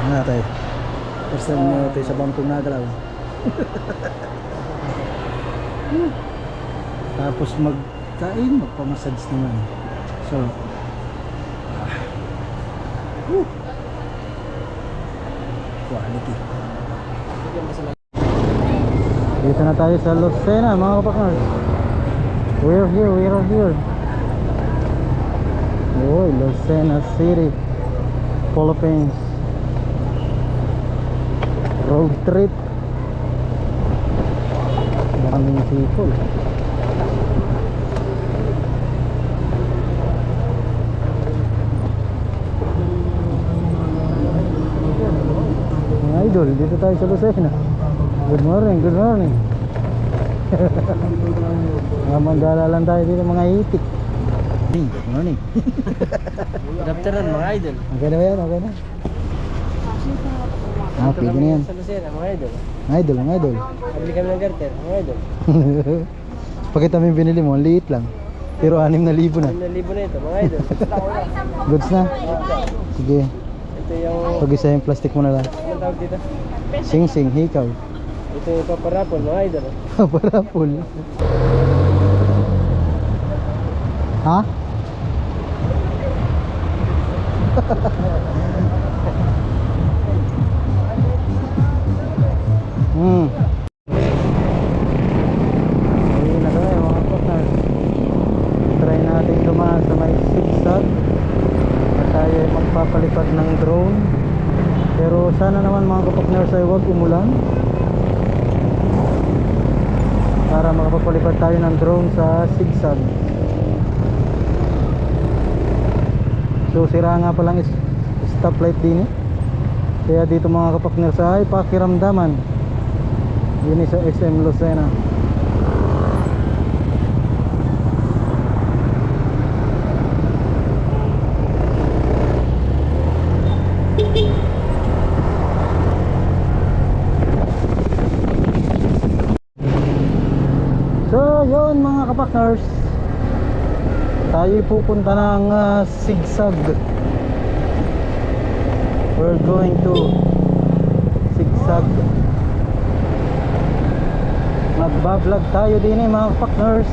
Nga tayo. First time mo tayo sa bangkong nagalaw. Tapos magkain, magpamassage naman. So, quality. Dito na tayo sa Lucena mga kapaknars. We're here. Oh, Lucena City, Philippines. Road trip. Maraming people. Mga idol, dito tayo sa Lucena. Good morning. Magdala lang tayo dito mga itik. Good morning. Good afternoon mga idol. Okay na ba yan? Okay na? Pwede na yan. Sa Lucena mga idol. Mga idol. Pabili kami ng garter mga idol. Pakita mo yung binili mo, ang liit lang. Pero 6,000 na. 5,000 na ito mga idol. Goods na? Sige. Ito yung... Pag-isa yung plastic mo na lang. Anong tawag dito? Sing-sing, hikaw. Ito yung paparapon mga idol. Parapol. Ha? Ayun na tayo mga partners. Try natin dumaan sa may zigzag at tayo ay magpapalipad ng drone. Pero sana naman mga kapatners ay huwag umulan para makapagpalipad tayo ng drone sa zigzag. So sira nga palang stoplight din eh. Kaya dito mga kapakners ay pakiramdaman. Yun sa SM Lucena. So yun mga kapakners, tayo pupunta ng zigzag. We're going to zigzag. Magbablog tayo din eh mga partners.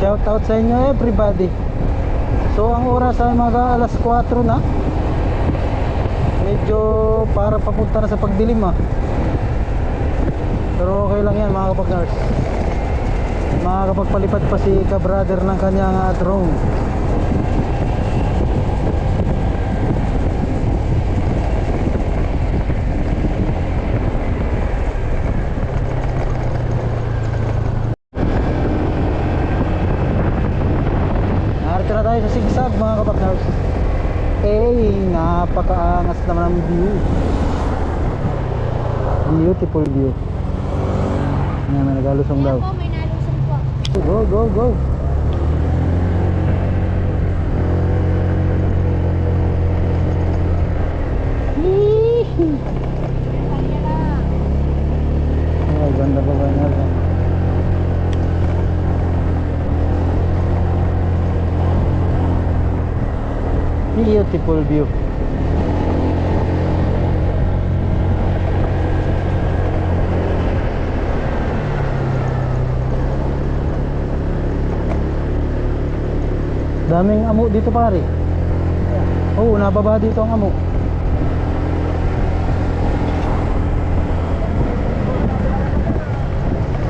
Shout out sa inyo everybody. So ang oras ay mga alas 4 na. Medyo para papunta na sa pagdilim pero okay lang yan mga partners. Makakapagpalipad pa si ka-brother ng kanyang drone. Tayo sa zigzag mga kapakners. Napakaangas naman ang view. Beautiful view. Yan, may nagalusong daw. May nalusong po. Go. Ay, ganda pa ba nga. Beautiful view. Daming amo dito pare. Oo, nababa dito ang amo.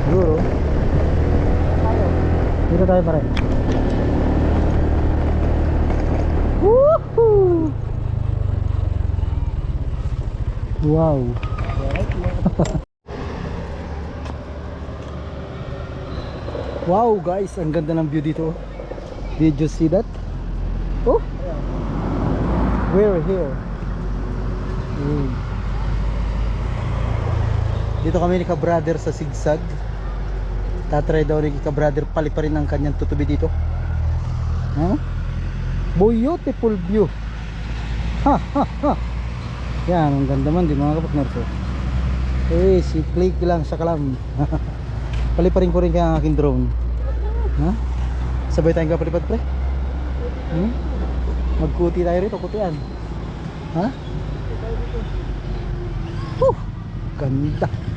Siguro. Dito tayo pare. Woohoo! Wow. Wow guys, ang ganda ng view dito. Did you see that? Oh, we're here. Dito kami ni ka-brother sa zigzag. Tatry daw ni ka-brother paliparin ang kanyang tutubi dito. Beautiful view. Yan, ang ganda man din mga kapakners. Si click lang sa kalam. Paliparin ko rin kaya ang aking drone. Sabay tayong kapalipad pre. Magkuti tayo rito, kutian. Ganda.